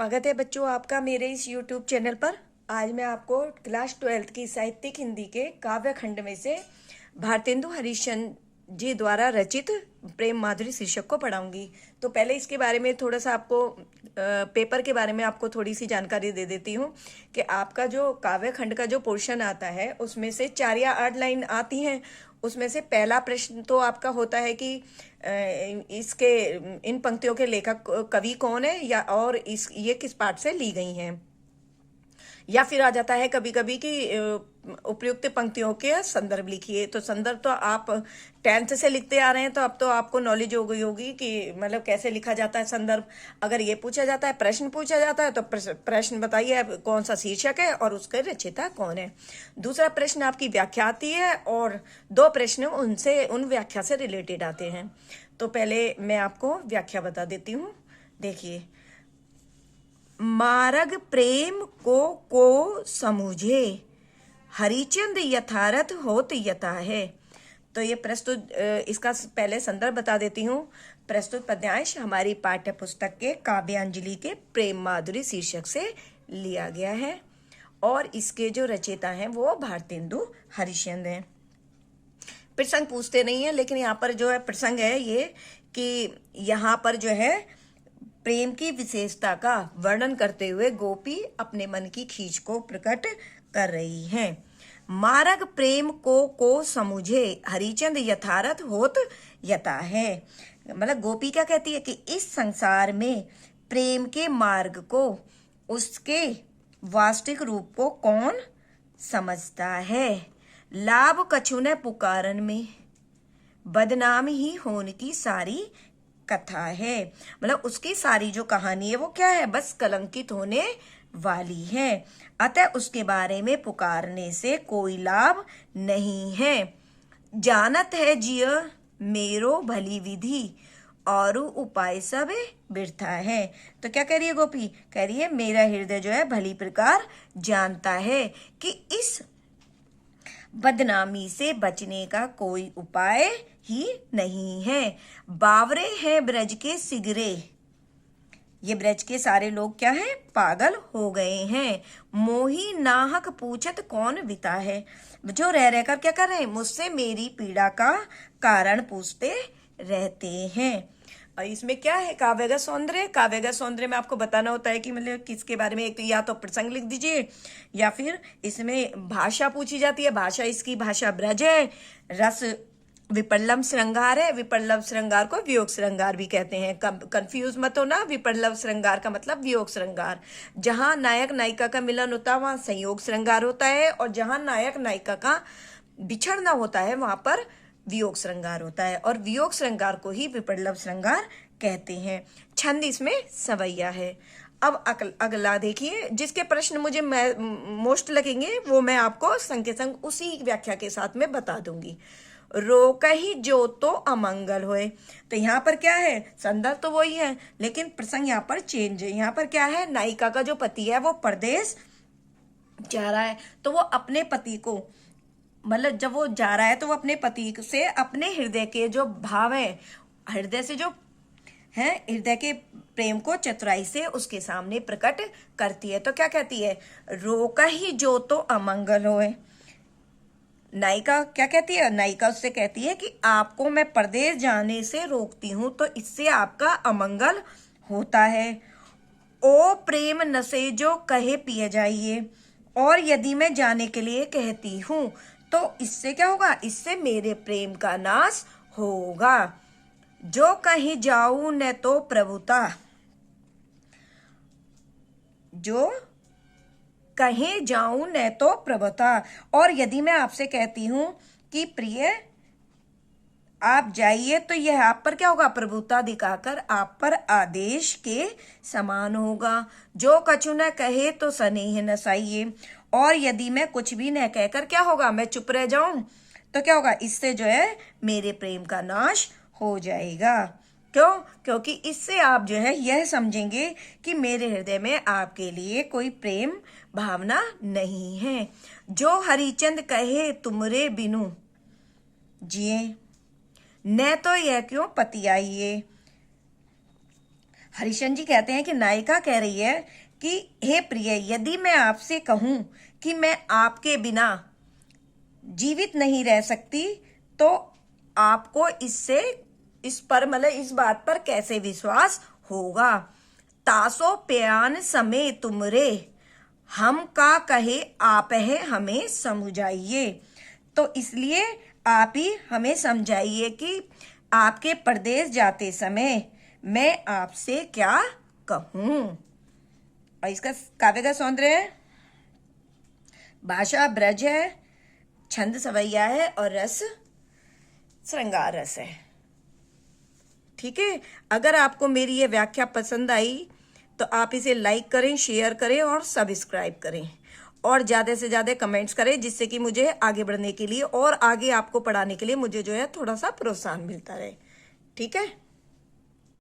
स्वागत है बच्चों आपका मेरे इस YouTube चैनल पर। आज मैं आपको क्लास 12th की साहित्यिक हिंदी के काव्य खंड में से भारतेंदु हरिश्चंद्र जी द्वारा रचित प्रेम माधुरी शीर्षक को पढ़ाऊंगी। तो पहले इसके बारे में थोड़ा सा आपको पेपर के बारे में आपको थोड़ी सी जानकारी दे देती हूँ कि आपका जो काव्य खंड का जो पोर्शन आता है उसमें से 4 या 8 लाइन आती हैं। उसमें से पहला प्रश्न तो आपका होता है कि इसके इन पंक्तियों के लेखक कवि कौन है या और इस ये किस पाठ से ली गई हैं। या फिर आ जाता है कभी कभी कि उपयुक्त पंक्तियों के संदर्भ लिखिए। तो संदर्भ तो आप 10th से लिखते आ रहे हैं तो अब तो आपको नॉलेज हो गई होगी कि मतलब कैसे लिखा जाता है संदर्भ। अगर ये पूछा जाता है, प्रश्न पूछा जाता है तो प्रश्न बताइए कौन सा शीर्षक है और उसका रचयिता कौन है। दूसरा प्रश्न आपकी व्याख्या आती है और 2 प्रश्न उन व्याख्या से रिलेटेड आते हैं। तो पहले मैं आपको व्याख्या बता देती हूँ। देखिए, मारग प्रेम को समझे, हरिचंद यथारथ होत यथा है। तो ये प्रस्तुत इसका पहले संदर्भ बता देती हूँ। प्रस्तुत पद्यांश हमारी पाठ्य पुस्तक के काव्यांजलि के प्रेम माधुरी शीर्षक से लिया गया है और इसके जो रचयिता हैं वो भारतेंदु हरिश्चंद्र हैं। प्रसंग पूछते नहीं है, लेकिन यहाँ पर जो है प्रसंग है ये कि यहाँ पर जो है प्रेम की विशेषता का वर्णन करते हुए गोपी अपने मन की खींच को प्रकट कर रही हैं। मारग प्रेम को समझे, हरिचंद यथारथ होत यथा है। मतलब गोपी क्या कहती है कि इस संसार में प्रेम के मार्ग को, उसके वास्तविक रूप को कौन समझता है। लाभ कछु न पुकारन में, बदनाम ही होने की सारी कथा है। मतलब उसकी सारी जो कहानी है वो क्या है, बस कलंकित होने वाली है। अतः उसके बारे में पुकारने से कोई लाभ नहीं है। जानत है जिय मेरो भली विधि, और उपाय सब व्यर्था है। तो क्या कह रही है गोपी, कह रही है मेरा हृदय जो है भली प्रकार जानता है कि इस बदनामी से बचने का कोई उपाय ही नहीं है। बावरे हैं ब्रज के सिगरे, ये ब्रज के सारे लोग क्या हैं, पागल हो गए हैं। मोही नाहक पूछत कौन बिता है, जो रह रहकर क्या कर रहे हैं, मुझसे मेरी पीड़ा का कारण पूछते रहते हैं। और इसमें क्या है, काव्यगत सौंदर्य। काव्यगत सौंदर्य में आपको बताना होता है कि मतलब किसके बारे में, एक तो या तो प्रसंग लिख दीजिए या फिर इसमें भाषा पूछी जाती है। भाषा, इसकी भाषा ब्रज है। रस विपल्लव श्रृंगार है। विपल्लव श्रृंगार को वियोग श्रृंगार भी कहते हैं, कंफ्यूज मत होना। विपल्लव श्रृंगार का मतलब वियोग श्रृंगार। जहां नायक नायिका का मिलन होता है वहां संयोग श्रृंगार होता है, और जहां नायक नायिका का बिछड़ना होता है वहां पर वियोग श्रृंगार होता है। और वियोग श्रृंगार को ही विपल्लव श्रृंगार कहते हैं। छंद इसमें सवैया है। अब अगला देखिए, जिसके प्रश्न मुझे मोस्ट लगेंगे वो मैं आपको संग के संग उसी व्याख्या के साथ में बता दूंगी। रोकहि जो तो अमंगल होए। तो यहाँ पर क्या है, संदर्भ तो वही है लेकिन प्रसंग यहाँ पर चेंज है। यहाँ पर क्या है, नायिका का जो पति है वो परदेश जा रहा है, तो वो अपने पति को, मतलब जब वो जा रहा है तो वो अपने पति से अपने हृदय के जो भाव है, हृदय से जो है, हृदय के प्रेम को चतुराई से उसके सामने प्रकट करती है। तो क्या कहती है, रोकहि जो तो अमंगल होए। नायिका क्या कहती है, नायिका उससे कहती है कि आपको मैं परदेश जाने से रोकती हूं तो इससे आपका अमंगल होता है। ओ प्रेम नशे जो कहे पिए जाइए, और यदि मैं जाने के लिए कहती हूं तो इससे क्या होगा, इससे मेरे प्रेम का नाश होगा। जो कहीं जाऊं न तो प्रभुता, जो कहीं जाऊं न तो प्रभुता, और यदि मैं आपसे कहती हूं कि प्रिय आप जाइए तो यह आप पर क्या होगा, प्रभुता दिखाकर आप पर आदेश के समान होगा। जो कछु न कहे तो स्नेह न साइए, और यदि मैं कुछ भी न कहकर क्या होगा, मैं चुप रह जाऊं तो क्या होगा, इससे जो है मेरे प्रेम का नाश हो जाएगा। क्यों, क्योंकि इससे आप जो है यह समझेंगे कि मेरे हृदय में आपके लिए कोई प्रेम भावना नहीं है। जो हरिचंद कहे तुमरे बिनु जिए, न तो यह क्यों पति आइए। हरिशन जी कहते हैं कि नायिका कह रही है कि हे प्रिय, यदि मैं आपसे कहूं कि मैं आपके बिना जीवित नहीं रह सकती तो आपको इस पर मतलब इस बात पर कैसे विश्वास होगा। तासो प्यान समय तुमरे, हम का कहे आप है हमें समझाइए। तो इसलिए आप ही हमें समझाइए कि आपके परदेश जाते समय मैं आपसे क्या कहूं। और इसका काव्य का सौंदर्य है, भाषा ब्रज है, छंद सवैया है और रस श्रृंगार रस है। ठीक है, अगर आपको मेरी ये व्याख्या पसंद आई तो आप इसे लाइक करें, शेयर करें और सब्सक्राइब करें और ज़्यादा से ज़्यादा कमेंट्स करें, जिससे कि मुझे आगे बढ़ने के लिए और आगे आपको पढ़ाने के लिए मुझे जो है थोड़ा सा प्रोत्साहन मिलता रहे। ठीक है।